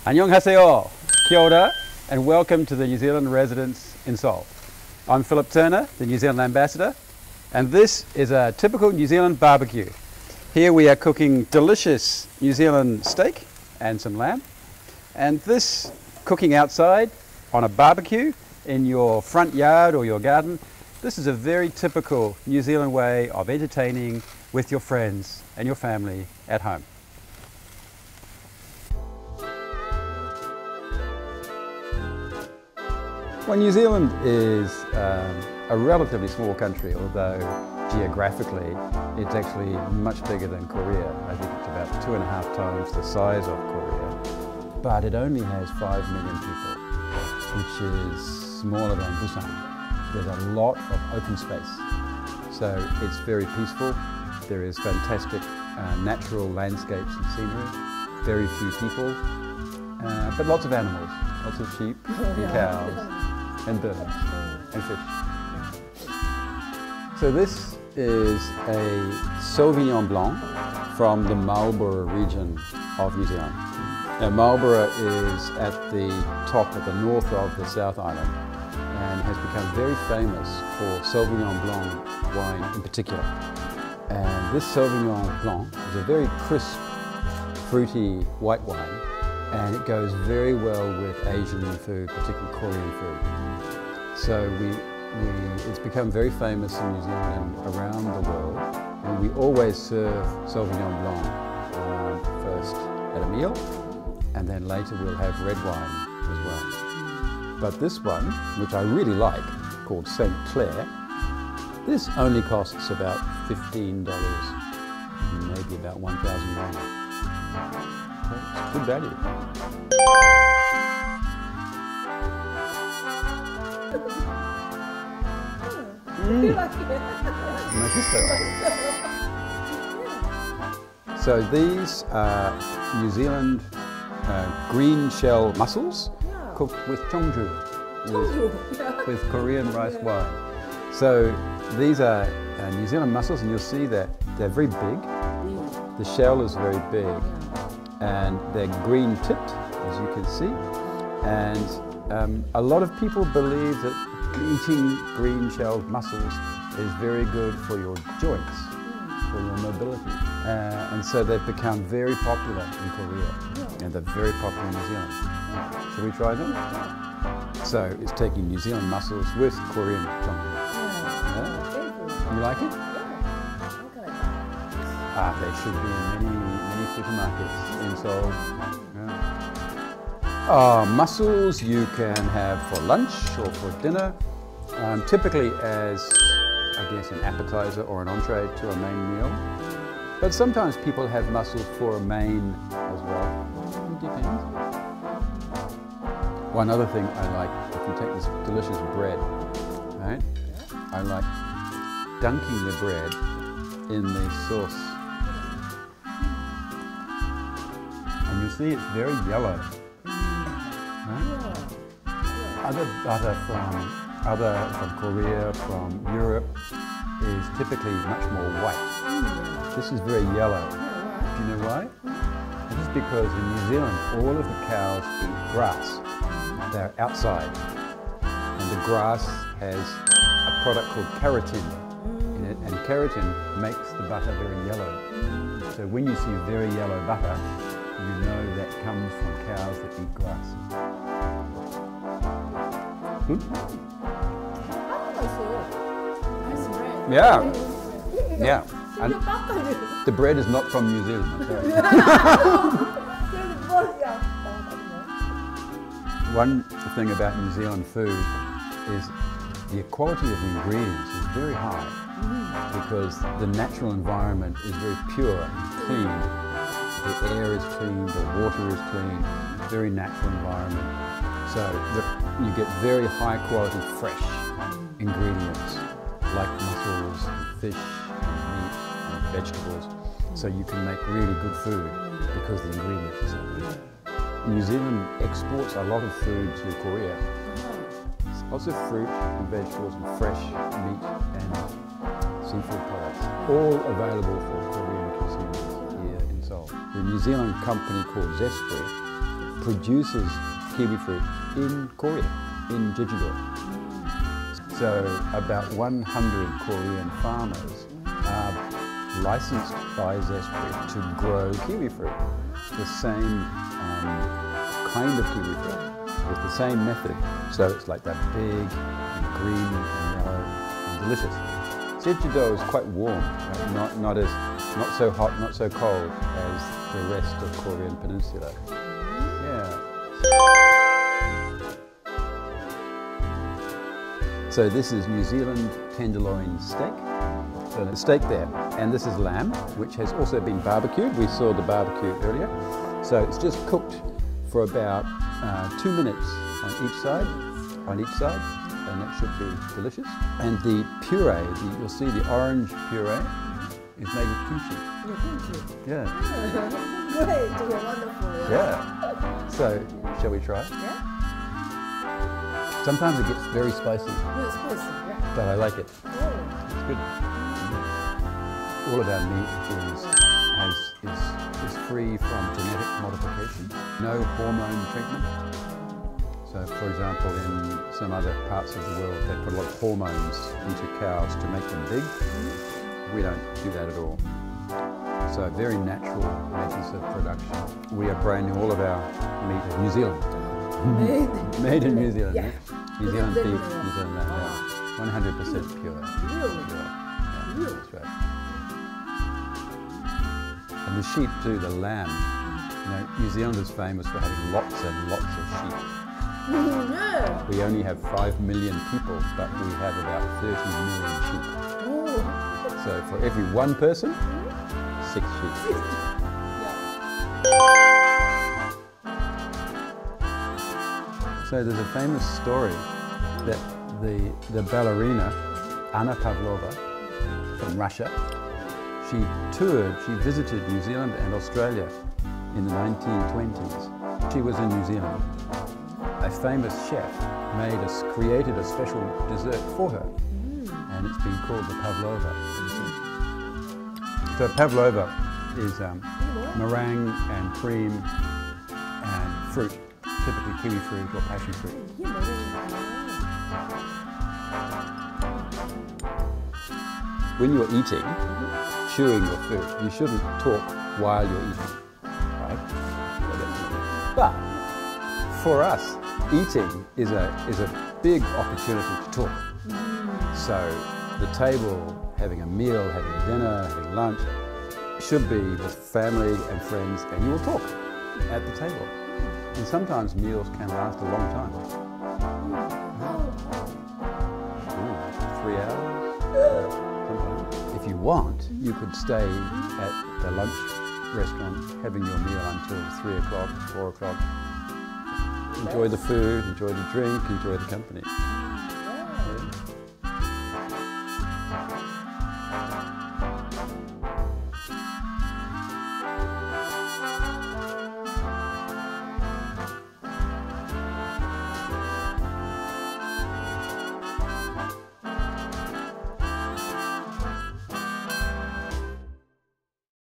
안녕하세요, kia ora, and welcome to the New Zealand residence in Seoul. I'm Philip Turner, the New Zealand ambassador, and this is a typical New Zealand barbecue. Here we are cooking delicious New Zealand steak and some lamb, and this cooking outside on a barbecue in your front yard or your garden, this is a very typical New Zealand way of entertaining with your friends and your family at home. Well, New Zealand is a relatively small country, although geographically it's actually much bigger than Korea. I think it's about 2.5 times the size of Korea. But it only has 5 million people, which is smaller than Busan. There's a lot of open space. So it's very peaceful. There is fantastic natural landscapes and scenery, very few people, but lots of animals, lots of sheep and cows. And birds and fish. So this is a Sauvignon Blanc from the Marlborough region of New Zealand. Now Marlborough is at the top, at the north of the South Island, and has become very famous for Sauvignon Blanc wine in particular. And this Sauvignon Blanc is a very crisp, fruity white wine, and it goes very well with Asian food, particularly Korean food. So it's become very famous in New Zealand and around the world, and we always serve Sauvignon Blanc first at a meal, and then later we'll have red wine as well. But this one, which I really like, called St. Clair, this only costs about $15, maybe about 1,000 won. So it's good value. So these are New Zealand green shell mussels cooked with cheongju, with Korean rice wine. So these are New Zealand mussels, and you'll see that they're very big. The shell is very big, and they're green tipped, as you can see. And a lot of people believe that eating green-shelled mussels is very good for your joints, for your mobility. And so they've become very popular in Korea, and they're very popular in New Zealand. Shall we try them? So it's taking New Zealand mussels with Korean cheongju. Yeah. You like it? They should be in many supermarkets in Seoul. Mussels you can have for lunch or for dinner, typically as, I guess, an appetizer or an entree to a main meal. But sometimes people have mussels for a main as well. It depends. One other thing I like, if you take this delicious bread, right? I like dunking the bread in the sauce. And you see it's very yellow. Other butter from Korea, from Europe, is typically much more white. This is very yellow. Do you know why? This is because in New Zealand, all of the cows eat grass. They're outside. And the grass has a product called keratin in it, and keratin makes the butter very yellow. So when you see very yellow butter, you know that comes from cows that eat grass. Good? Yeah. Yeah. And the bread is not from New Zealand. One thing about New Zealand food is the quality of the ingredients is very high because the natural environment is very pure and clean. The air is clean, the water is clean, very natural environment. So you get very high quality fresh ingredients like mussels, and fish, and meat, and vegetables. So you can make really good food because the ingredients are so good. New Zealand exports a lot of food to Korea. Lots of fruit and vegetables and fresh meat and seafood products, all available for Korean consumers here in Seoul. The New Zealand company called Zespri produces kiwi fruit in Korea, in Jeju-do. So about 100 Korean farmers are licensed by Zestri to grow kiwi fruit, the same kind of kiwi fruit, with the same method. So it's like that big and green and yellow and delicious. Jeju-do is quite warm, right? not so hot, not so cold as the rest of Korean peninsula. Yeah. So this is New Zealand tenderloin steak. So the steak there, and this is lamb, which has also been barbecued. We saw the barbecue earlier. So it's just cooked for about 2 minutes on each side, and that should be delicious. And the puree, you'll see the orange puree is made with kimchi. Yeah. Great, wonderful. Yeah. So, shall we try? Yeah. Sometimes it gets very spicy, Yeah, spicy. Yeah. but I like it. Oh. It's good. All of our meat is free from genetic modification, no hormone treatment. So, for example, in some other parts of the world, they put a lot of hormones into cows to make them big. We don't do that at all. So, very natural methods of production. We are branding all of our meat as New Zealand. Made in New Zealand. Yeah. New Zealand beef, New Zealand lamb. Yeah. 100% pure. Really? Pure. Yeah, Really? that's right. And the sheep too, the lamb. You know, New Zealand is famous for having lots and lots of sheep. Yeah. We only have 5 million people, but we have about 30 million sheep. Oh. So for every one person, 6 sheep. So there's a famous story that the ballerina, Anna Pavlova, from Russia, she visited New Zealand and Australia in the 1920s. She was in New Zealand. A famous chef created a special dessert for her, and it's been called the Pavlova. So Pavlova is meringue and cream and fruit, typically kiwi fruit or passion fruit. When you're eating, chewing your food, you shouldn't talk while you're eating, right? But for us, eating is a big opportunity to talk. So the table, having a meal, having dinner, having lunch, should be with family and friends, and you will talk at the table. And sometimes meals can last a long time. 3 hours. Sometimes. If you want, you could stay at the lunch restaurant having your meal until 3 o'clock, 4 o'clock. Enjoy the food, enjoy the drink, enjoy the company.